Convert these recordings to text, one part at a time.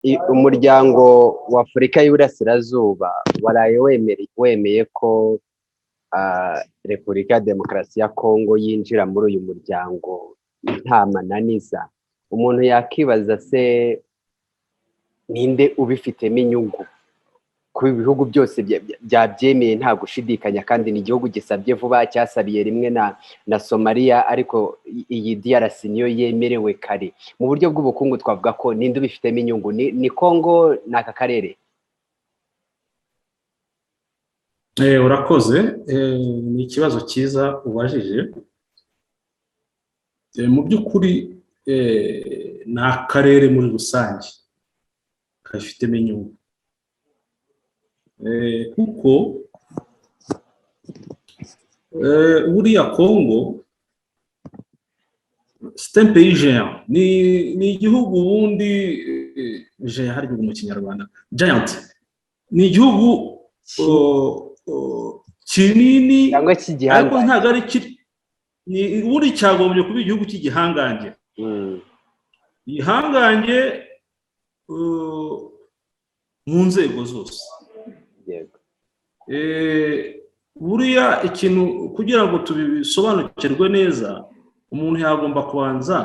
umuryango wa Afurika y'Iburasirazuba waraye wemeye ko Repubulika ya Demokarasi ya Kongo yinjira muri uyu muryango nta mananiza. Umuntu yakibaza se ninde ubifitemo inyungu? Ku bihugu byose byabyemeye nta gushidikanya, kandi ni igihugu gisabye vuba, cyasabiye rimwe na Somalia, ariko iyi DRC niyo yemerewe kare. Mu buryo bw'ubukungu twavuga ko ninde ubifitemo inyungu? Ni Kongo, ni aka karere? Urakoze, ni ikibazo cyiza ubajije. Mu by'ukuri ni akarere muri rusange gafitemo inyungu, kuko buriya Kongo c'est un pays géant, ni igihugu ubundi géant hari mu kinyarwanda giant, ni igihugu kinini ariko ntabwo ari buri cyagombye kuba igihugu cy'igihangange. Igihangange mu nzego zose. Buriya ikintu kugira ngo tubisobanukirwe neza, umuntu yagomba kubanza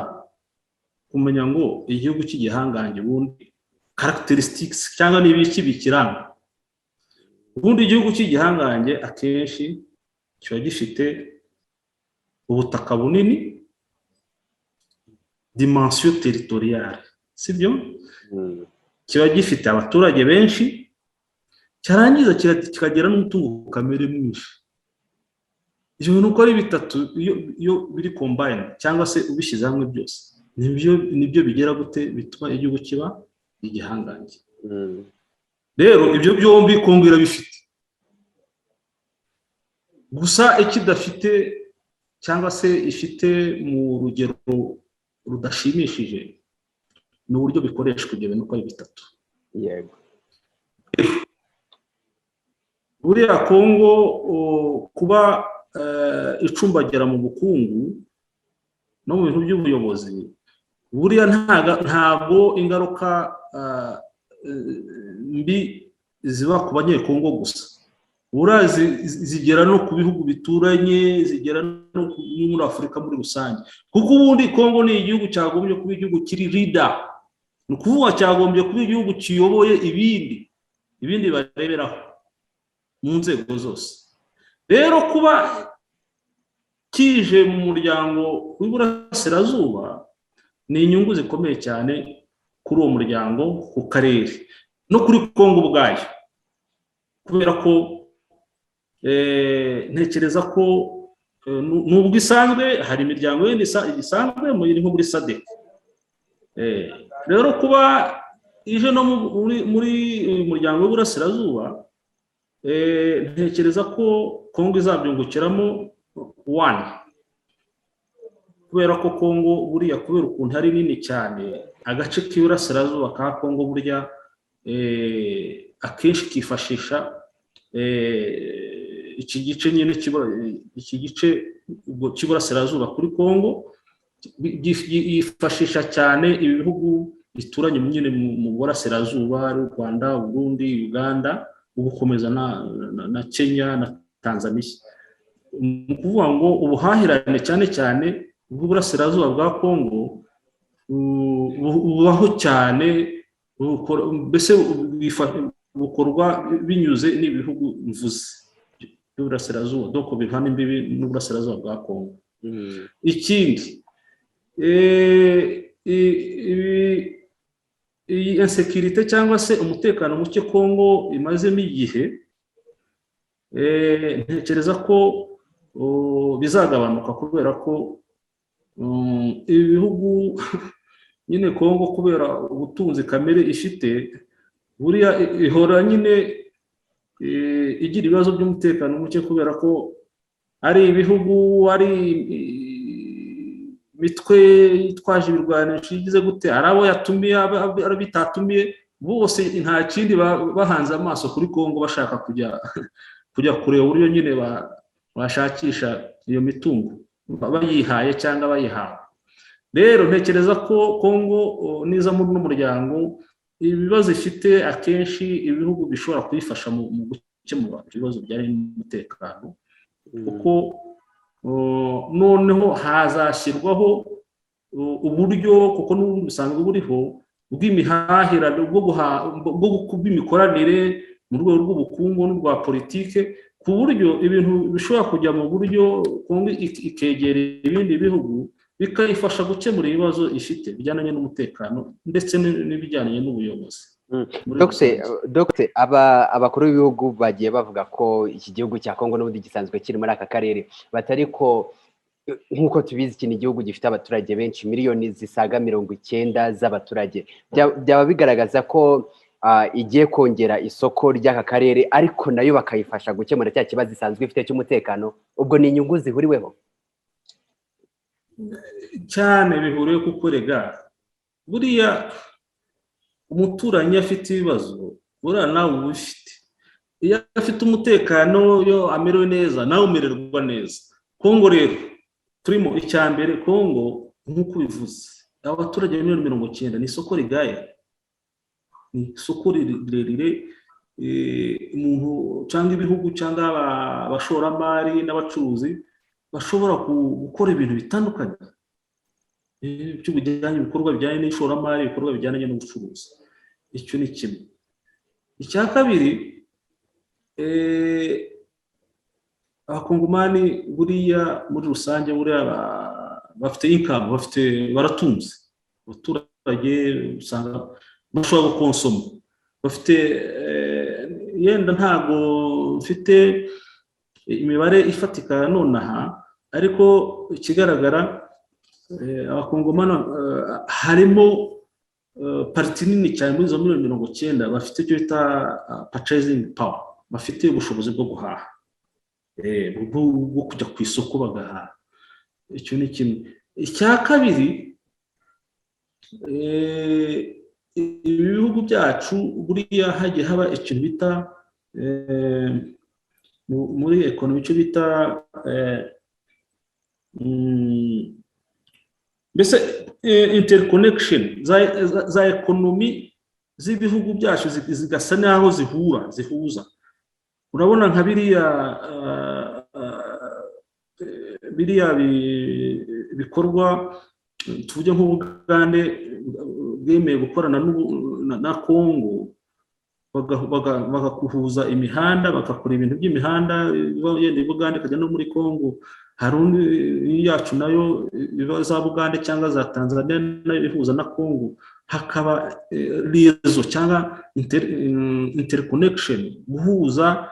kumenya ngo igihugu cy'igihangange ubundi characteristics cyangwa n'ibiki bikiranga. Ubundi igihugu cy'igihangange akenshi kiba gifite ubutaka bunini, dimension territoriale, sibyo? Kiba gifite abaturage benshi, cyarangiza kikagira n'umutungo kamere mwinshi. Ibyo bintu uko ari bitatu iyo biri combine cyangwa se ubishyize hamwe byose, nibyo bigera gute bituma igihugu kiba igihangange. Rero ibyo byombi Kongo irabifite. Gusa ikidafite cyangwa se ifite mu rugero rudashimishije ni uburyo bikoreshwa ibyo bintu uko ari bitatu. Yego. Buriya Kongo kuba icumbagira mu bukungu no mu bintu by'ubuyobozi, buriya ntabwo ingaruka mbi ziba ku banyekongo gusa, buriya zigera no ku bihugu bituranye, zigera no muri Afurika muri rusange. Kuko ubundi Kongo ni igihugu cyagombye kuba igihugu kiri leader, ni ukuvuga cyagombye kuba igihugu kiyoboye ibindi bareberaho mu nzego zose. Rero kuba kije mu muryango w'Iburasirazuba ni inyungu zikomeye cyane kuri uwo muryango, ku karere no kuri Kongo ubwayo, kubera ko ntekereza ko nubwo isanzwe hari imiryango yindi isanzwe iri nko muri SADC. Rero kuba ije no muri muryango w'Iburasirazuba, ntekereza ko Kongo izabyungukiramo kubera ko Kongo buriya kubera ukuntu ari nini cyane, agace k'Iburasirazuba ka Kongo burya akenshi kifashisha iki gice nyine iki gice cy'Iburasirazuba kuri Kongo, yifashisha cyane ibihugu bituranye nyine mu Burasirazuba, ari u Rwanda, Burundi, Uganda, ugukomeza na Kenya na Tanzania. Ni ukuvuga ngo ubuhahirane cyane cyane bw'Uburasirazuba bwa Kongo bubaho cyane, mbese bukorwa binyuze n'ibihugu mvuze by'Uburasirazuba, doko bivana imbibi n'Uburasirazuba bwa Kongo. Ikindi, iyi insécurité cyangwa se umutekano muke Kongo imazemo igihe, ntekereza ko bizagabanuka kubera ko ibihugu nyine Kongo kubera ubutunzi kamere ifite, buriya ihora nyine igira ibibazo by'umutekano muke kubera ko ari ibihugu, ari mitwe yitwaje ibirwanisho igize gute, ari abo yatumiye, ari bitatumiye, bose nta kindi bahanze amaso kuri Kongo bashaka kujya kureba uburyo nyine bashakisha iyo mitungo bayihaye cyangwa bayihawe. Rero ntekereza ko Kongo niza muri n'umuryango ibibazo ifite akenshi ibihugu bishobora kuyifasha mu gukemura ibibazo bijyanye n'umutekano, kuko noneho hazashyirwaho uburyo, kuko n'ubundi busanzwe buriho bw'imihahirane bw'imikoranire mu rwego rw'ubukungu n'ubwa politike, ku buryo ibintu bishobora kujya mu buryo Kongo ikegera ibindi bihugu bikayifasha gukemura ibibazo ifite bijyanye n'umutekano ndetse n'ibijyanye n'ubuyobozi. Dr. abakuru b'ibihugu bagiye bavuga ko iki gihugu cya Kongo n'ubundi gisanzwe kiri muri aka karere, batari ko nk'uko tubizi iki ni igihugu gifite abaturage benshi, miliyoni zisaga 90 z'abaturage. Byaba bigaragaza ko igiye kongera isoko ry'aka karere, ariko nayo bakayifasha gukemura cya kibazo isanzwe ifite cy'umutekano. Ubwo ni inyungu zihuriweho cyane, bihuriye kuko rega buriya umuturanyi afite ibibazo buriya nawe uba ufite. Iyo afite umutekano, yo amerewe neza, nawe umererwa neza. Kongo rero turimo icyambere, Kongo nk'uko bivuze abaturage miliyoni 90 ni isoko rigaye, ni isoko rirerire. Umuntu cyangwa ibihugu cyangwa abashoramari n'abacuruzi bashobora gukora ibintu bitandukanye by'ubujyanye, ibikorwa bijyanye n'ishoramari, ibikorwa bijyanye n'ubucuruzi. Icyo ni kimwe. Icya kabiri, abakongomani buriya muri rusange buriya bafite income, baratunze. Abaturage usanga bashobora gukonsoma, bafite yenda ntago mfite imibare ifatika nonaha, ariko ikigaragara abakongomani harimo pariti nini cyane muri izo miliyoni 90 bafite icyo bita purchasing power, bafite ubushobozi bwo guhaha, bwo kujya ku isoko bagahaha. Icyo ni kimwe. Icya kabiri, ibihugu byacu buriya hagiye haba ikintu bita muri ekonomi icyo bita mbese interconnection za ekonomi z'ibihugu byacu zigasa naho zihuza. Urabona nka biriya bikorwa tuvuge nk'Ubugande bwemeye gukorana na Kongo, bagakuhuza imihanda, bagakora ibintu by'imihanda, yenda Bugande kajya no muri Kongo. Hari yacu nayo za Bugande cyangwa za Tanzania nayo bihuza na Kongo, hakaba liaison cyangwa interconnection, guhuza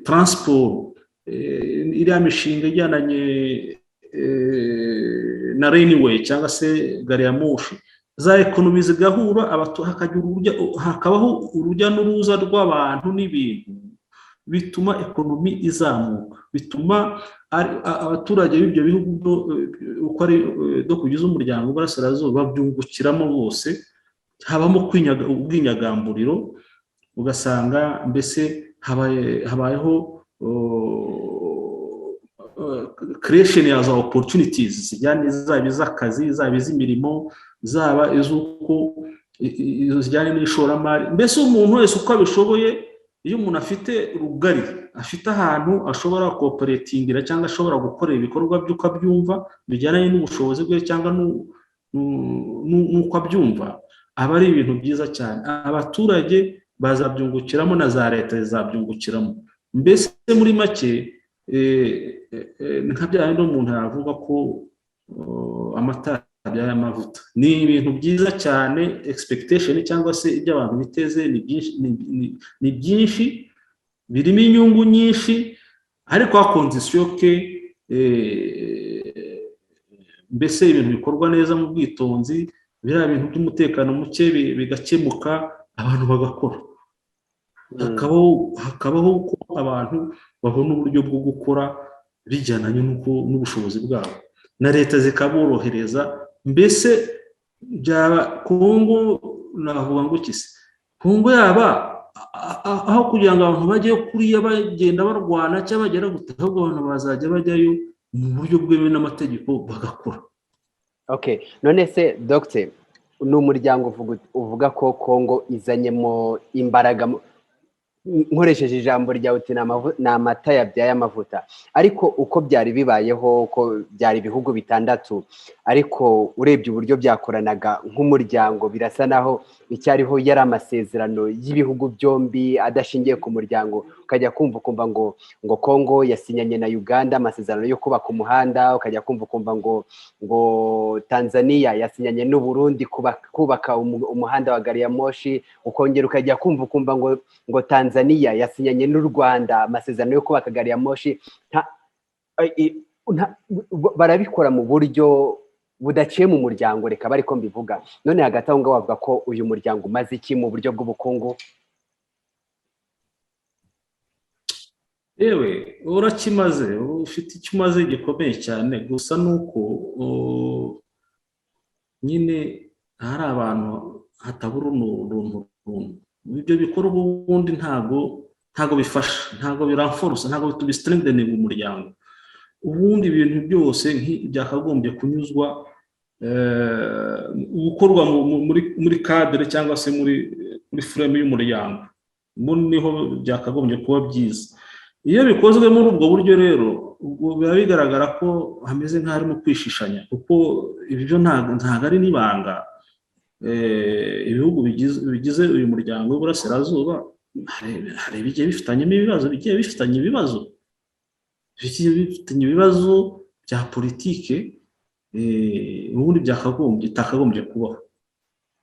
transport, iriya mishinga ijyananye na railway cyangwa se gari ya moshi, za ekonomi zigahura, hakabaho urujya n'uruza rw'abantu n'ibintu, bituma ekonomi izamuka, bituma abaturage b'ibyo bihugu uko ari do kugiza umuryango w'Uburasirazuba babyungukiramo bose. Habamo ubwinyagamburiro, ugasanga mbese habayeho creation ya za opportunities zijyanye, zaba iz'akazi, zaba iz'imirimo, zaba iz'uko zijyanye n'ishoramari. Mbese umuntu wese uko abishoboye, iyo umuntu afite rugari, afite ahantu ashobora cooperatingira cyangwa ashobora gukorera ibikorwa by'uko abyumva bijyanye n'ubushobozi bwe cyangwa n'uko abyumva, aba ari ibintu byiza cyane. Abaturage bazabyungukiramo na za leta zizabyungukiramo. Mbese muri make nka bya bindi umuntu yavuga ko amata abyara amavuta. Ni ibintu byiza cyane, expectation cyangwa se ibyo abantu biteze ni byinshi, birimo inyungu nyinshi, ariko condition ke mbese ibintu bikorwa neza mu bwitonzi, biriya bintu by'umutekano muke bigakemuka, abantu bagakora, hakabaho ko abantu babona uburyo bwo gukora bijyananye n'ubushobozi bwabo, na leta zikaborohereza. Mbese byaba Kongo navuga ngo kise Kongo yaba aho kugira ngo abantu bajye kuriya bagenda barwana cyangwa bagera gutaha, abantu bazajya bajyayo mu buryo bwemewe n'amategeko bagakora. Okay, none se Dr. ni umuryango uvuga ko Kongo izanyemo imbaraga, nkoresheje ijambo rya uti ni amata yabyaye amavuta, ariko uko byari bibayeho ko byari ibihugu bitandatu, ariko urebye uburyo byakoranaga nk'umuryango birasa naho icyariho yari amasezerano y'ibihugu byombi adashingiye ku muryango. Ukajya kumva ngo Kongo yasinyanye na Uganda amasezerano yo kubaka umuhanda, ukajya kumva ngo Tanzania yasinyanye n'u Burundi kubaka umuhanda wa gari ya moshi, ukongera ukajya kumva ngo Tanzania yasinyanye n'u Rwanda amasezerano yo kubaka gari ya moshi. Barabikora mu buryo budaciye mu muryango, reka bari ko mbivuga. None hagati aho ngaho bavuga ko uyu muryango umaze iki mu buryo bw'ubukungu? yewe urakimaze, ufite icyo umaze gikomeye cyane, gusa nuko nyine hari abantu hatabura uruntu ibyo bikora ubundi ntago bifasha, ntago biranforce, ntago bitubistrengening umuryango. Ubundi ibintu byose byakagombye kunyuzwa gukorwa muri cadre cyangwa se muri frame y'umuryango, niho byakagombye kuba byiza. Iyo bikozwe muri ubwo buryo rero, ubwo biba bigaragara ko hameze nk'ari mu kwishishanya, kuko ibyo ntago ari n'ibanga. Ibihugu bigize uyu muryango w'Iburasirazuba hari bigiye bifitanye ibibazo bya politike, ubundi bitakagombye kubaho.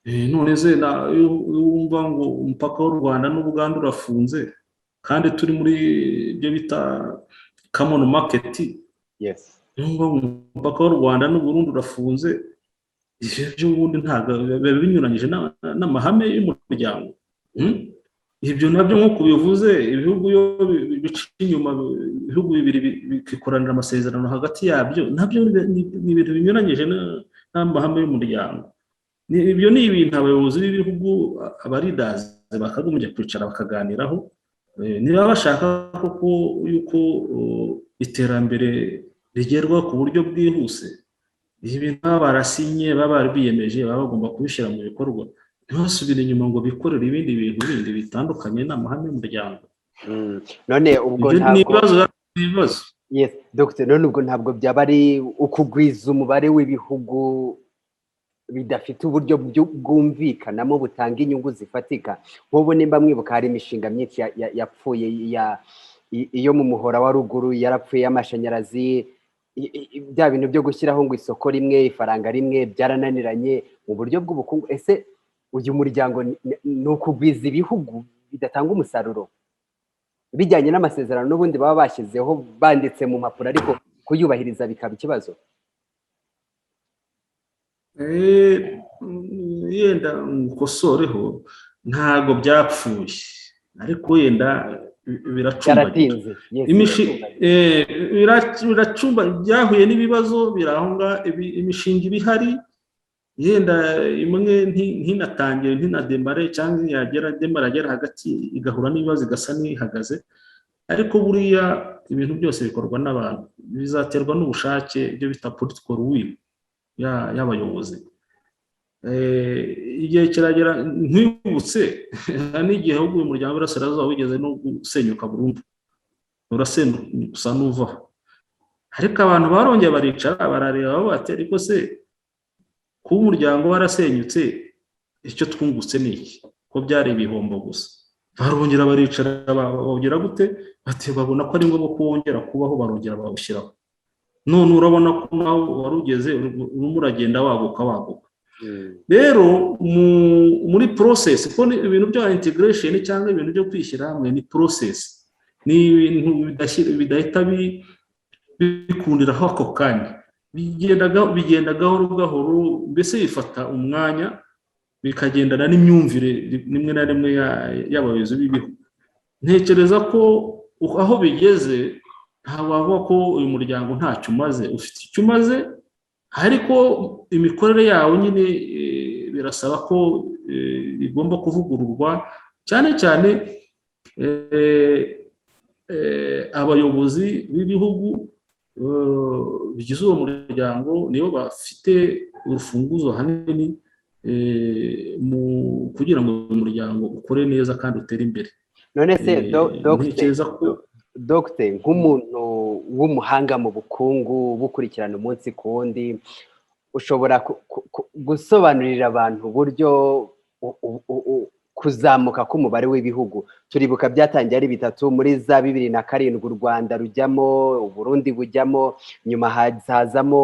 None se wumva ngo umupaka w'u Rwanda n'Ubuganda urafunze kandi turi muri ibyo bita common market, yes, wumva ngo umupaka w'u Rwanda n'Uburundi urafunze, ibyo ubundi ntabwo biba binyuranyije n'amahame y'umuryango. Ibyo nabyo nk'uko bivuze, ibihugu iyo bica inyuma, ibihugu bibiri bikoranira amasezerano hagati yabyo, nabyo ni ibintu binyuranyije n'amahame y'umuryango. Ibyo ni ibintu abayobozi b'ibihugu, abaridazi bakagombye kwicara bakaganiraho, niba bashaka yuko iterambere rigerwaho ku buryo bwihuse. Ibintu baba barasinye, baba biyemeje, baba bagomba kubishyira mu bikorwa, ntibasubire inyuma ngo bikorere ibindi bintu bindi bitandukanye n'amahame y'umuryango. None ubwo ibibazo yes Dr. none ubwo ntabwo byaba ari ukugwiza umubare w'ibihugu bidafite uburyo bwumvikanamo butanga inyungu zifatika. Nk'ubu nimba mwibuka hari imishinga myinshi yapfuye, iyo mu muhora wa ruguru yarapfuye, y'amashanyarazi, bya bintu byo gushyiraho ngo isoko rimwe ifaranga rimwe byarananiranye mu buryo bw'ubukungu. Ese uyu muryango ni ukugwiza ibihugu bidatanga umusaruro bijyanye n'amasezerano n'ubundi baba bashyizeho banditse mu mpapuro, ariko kuyubahiriza bikaba ikibazo? Yenda ngukosoreho, ntago byapfuye, ariko yenda biracumbagira, byahuye n'ibibazo birahunga, imishinga ibihari yenda imwe ntinatangire, ntinademare, cyangwa yagera hagati igahura n'ibibazo igasa n'ihagaze. Ariko buriya ibintu byose bikorwa n'abantu, bizaterwa n'ubushake, ibyo bita political will y'abayobozi. Igihe kiragera, nkwibutse n'igihe ahubwo uyu muryango w'Iburasirazuba wigeze no gusenyuka burundu, urasenyuka n'uvaho, ariko abantu barongeye baricara barareba bati ariko se kuba umuryango warasenyutse icyo twungutse ni iki? Ko byari ibihombo gusa. Barongera baricara babwira gute, bati babona ko ari ngombwa ko wongera kubaho, barongera bawushyiraho. None urabona ko nawe warugeze urimo uragenda waguka. Rero muri process, ko ibintu bya integration cyangwa ibintu byo kwishyira hamwe ni process, ni ibintu bidahita bikundiraho ako kanya, bigenda gahoro gahoro, mbese bifata umwanya, bikagendana n'imyumvire rimwe na rimwe y'abayobozi b'ibihugu. Ntekereza ko aho bigeze ntawavuga ko uyu muryango ntacyo umaze, ufite icyo umaze, ariko imikorere yawo nyine birasaba ko igomba kuvugururwa, cyane cyane abayobozi b'ibihugu bigize uwo muryango nibo bafite urufunguzo hanini kugira ngo umuryango ukore neza kandi utere imbere. none se ntekereza ko Dr. nk'umuntu w'umuhanga mu bukungu bukurikirana umunsi ku wundi, ushobora gusobanurira abantu uburyo kuzamuka k'umubare w'ibihugu, turibuka byatangiye ari 3 muri za 2007 u Rwanda rujyamo, Burundi bujyamo, nyuma hazamo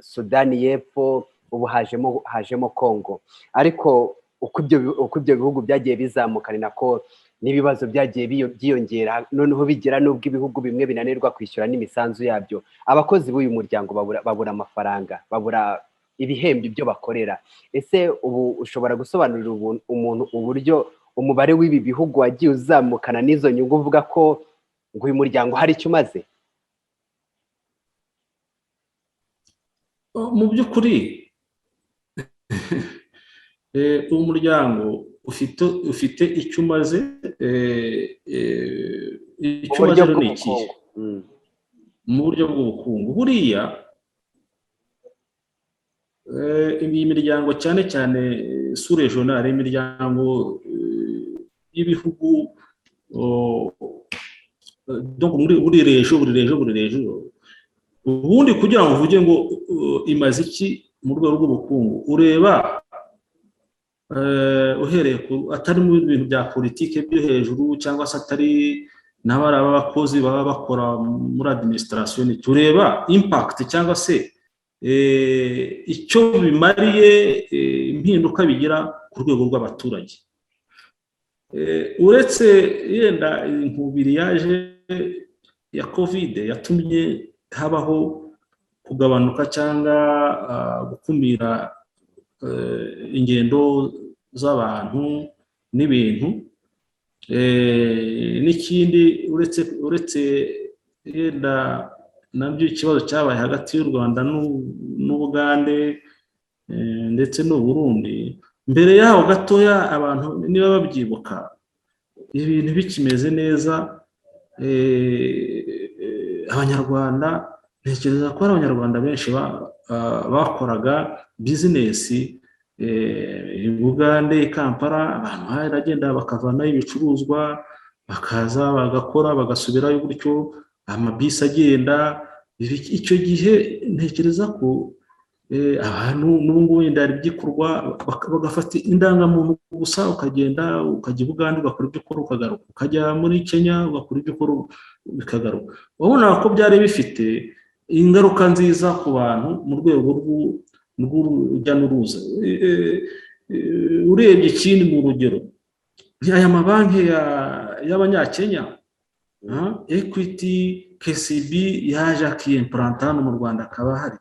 Sudani y'Epfo, ubu hajemo Congo. Ariko uko ibyo bihugu byagiye bizamuka ni nako n'ibibazo byagiye byiyongera, noneho bigera n'ubwo ibihugu bimwe binanirwa kwishyura n'imisanzu yabyo. Abakozi b'uyu muryango babura amafaranga, babura ibihembo ibyo bakorera. Ese ubu ushobora gusobanurira umuntu uburyo umubare w'ibi bihugu wagiye uzamukana n'izo nyungu uvuga ko ngo uyu muryango hari icyo umaze? Mu by'ukuri uwo muryango ufite icyo umaze. Icyo umaze ni iki? Mu buryo bw'ubukungu buriya iyi miryango cyane cyane sous-régionale, imiryango y'ibihugu buri rejo ubundi kugira ngo uvuge ngo imaze iki mu rwego rw'ubukungu, ureba uhereye atari mu bintu bya politike byo hejuru, cyangwa se atari n'abari abakozi baba bakora muri administration, tureba impact cyangwa se icyo bimariye, impinduka bigira ku rwego rw'abaturage. Uretse yenda inkubiri yaje ya covid yatumye habaho kugabanuka cyangwa gukumira ingendo z'abantu n'ibintu, n'ikindi uretse yenda nabyo ikibazo cyabaye hagati y'u Rwanda n'Ubugande ndetse n'u Burundi. Mbere yaho gatoya abantu niba babyibuka ibintu bikimeze neza, abanyarwanda, ntekereza ko ari abanyarwanda benshi bakoraga bizinesi i Bugande, i Kampala, abantu baragenda bakavanayo ibicuruzwa bakaza bagakora bagasubirayo, gutyo amabisi agenda. Icyo gihe ntekereza ko abantu n'ubu wenda ari byikorwa, bagafata indangamuntu gusa, ukagenda ukajya i Bugande ugakora ibyo ukora ukagaruka, ukajya muri Kenya ugakora ibyo ukora bikagaruka. Urabona ko byari bifite ingaruka nziza ku bantu mu rwego rw'urujya n'uruza. Urebye ikindi mu rugero, aya mabanki y'abanyakenya, Equity, KCB yaje akiyimplanta hano mu Rwanda, akaba hari.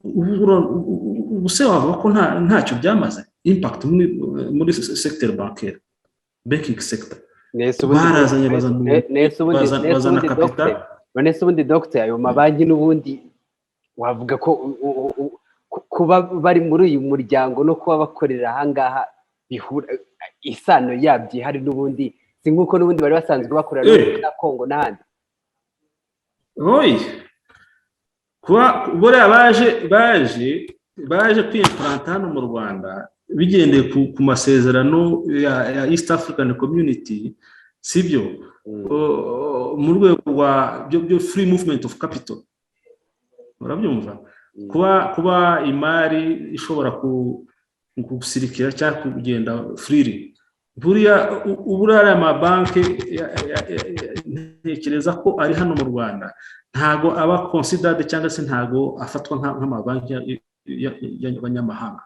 Ubu se wavuga ko ntacyo byamaze impact muri secteur bancaire, banking sector? Barazanye bazana capital. None se ubundi Dr. ayo mabanki n'ubundi wavuga ko kuba bari muri uyu muryango no kuba bakorera ahangaha bihura, isano yabyo hari n'ubundi, si nk'uko n'ubundi bari basanzwe bakorera na Congo n'ahandi? Kuba buriya baje kwimplanta hano mu Rwanda bigendeye ku masezerano ya East African Community, sibyo? Mu rwego rwa byo free movement of capital, urabyumva? Kuba imari ishobora gusirikira cyangwa kugenda freely. Buriya amabanki ntekereza ko ari hano mu Rwanda ntago aba considered cyangwa se ntago afatwa nk'amabanki y'abanyamahanga.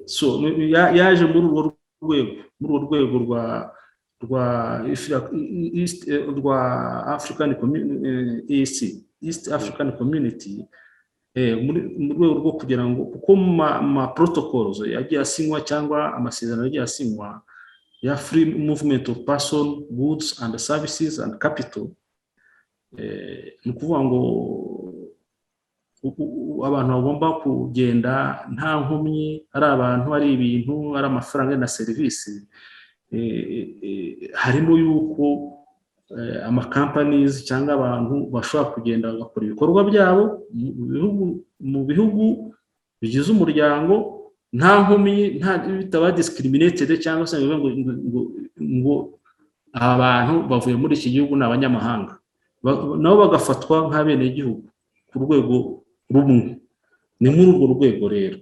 So yaje muri urwo rwego rwa African Community, East African Community, mu rwego rwo kugira ngo, kuko ma protocols yagiye asinywa cyangwa amasezerano yagiye asinywa ya free movement of person, goods and services and capital, ni ukuvuga ngo abantu bagomba kugenda nta nkomyi, ari abantu, ari ibintu, ari amafaranga na serivisi. Harimo yuko companies cyangwa abantu bashobora kugenda bagakora ibikorwa byabo mu bihugu bigize umuryango nta nkomyi, nta bitaba discriminated cyangwa se ngo abantu bavuye muri iki gihugu ni abanyamahanga, nabo bagafatwa nk'abenegihugu ku rwego rumwe. Ni muri urwo rwego rero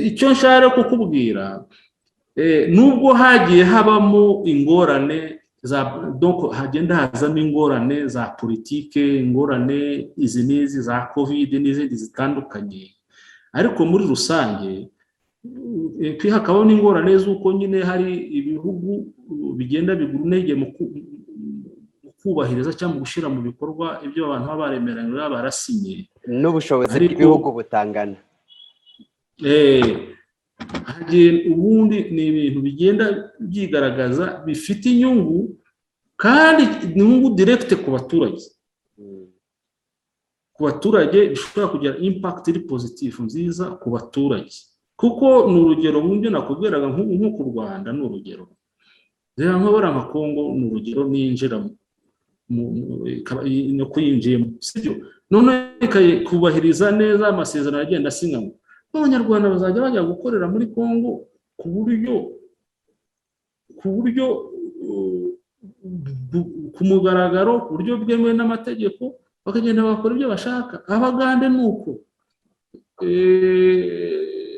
icyo nshaka kukubwira, nubwo hagiye habamo ingorane donc hagenda hazamo ingorane za politike, ingorane izi n'izi za covid n'izindi zitandukanye, ariko muri rusange hakabaho n'ingorane z'uko nyine hari ibihugu bigenda bigura intege mu kubahiriza cyangwa mu gushyira mu bikorwa ibyo abantu baba baremeranywe baba barasinye, n'ubushobozi bw'ibihugu butangana. Ubundi ni ibintu bigenda byigaragaza bifite inyungu, kandi inyungu direkite ku baturage, bishobora kugira impact iri positive nziza ku baturage. Kuko ni urugero mu byo nakubwiraga nko ku Rwanda, ni urugero rero nk'abara nka Kongo, ni urugero ninjira no kuyinjiyemo, sibyo, none kubahiriza neza amasezerano agenda asinywa, abanyarwanda bazajya bajya gukorera muri Kongo ku buryo ku mugaragaro, ku buryo bwemewe n'amategeko, bakagenda bakora ibyo bashaka. Abagande ni uko,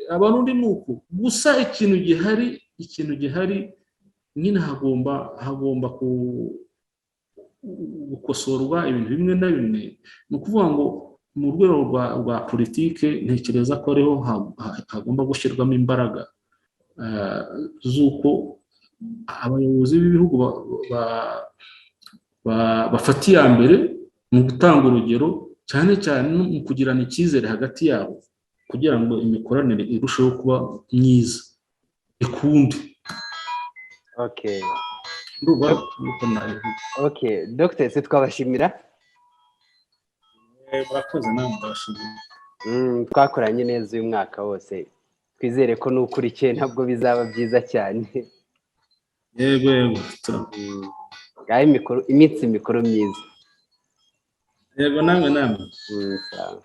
Abarundi ni uko. Gusa ikintu gihari nyine hagomba gukosorwa ibintu bimwe na bimwe. Ni ukuvuga ngo mu rwego rwa politike ntekereza ko ariho hagomba gushyirwamo imbaraga z'uko abayobozi b'ibihugu bafata iya mbere mu gutanga urugero, cyane cyane mu kugirana icyizere hagati yabo, kugira ngo imikoranire irusheho kuba myiza ikunde. Okay, Dr. se twabashimira. Murakoze, namwe ndabashimira. Twakoranye neza uyu mwaka wose, twizere ko n'ukurikiye ntabwo bizaba byiza cyane. Yego iminsi mikuru myiza. Yego, namwe. Sawa.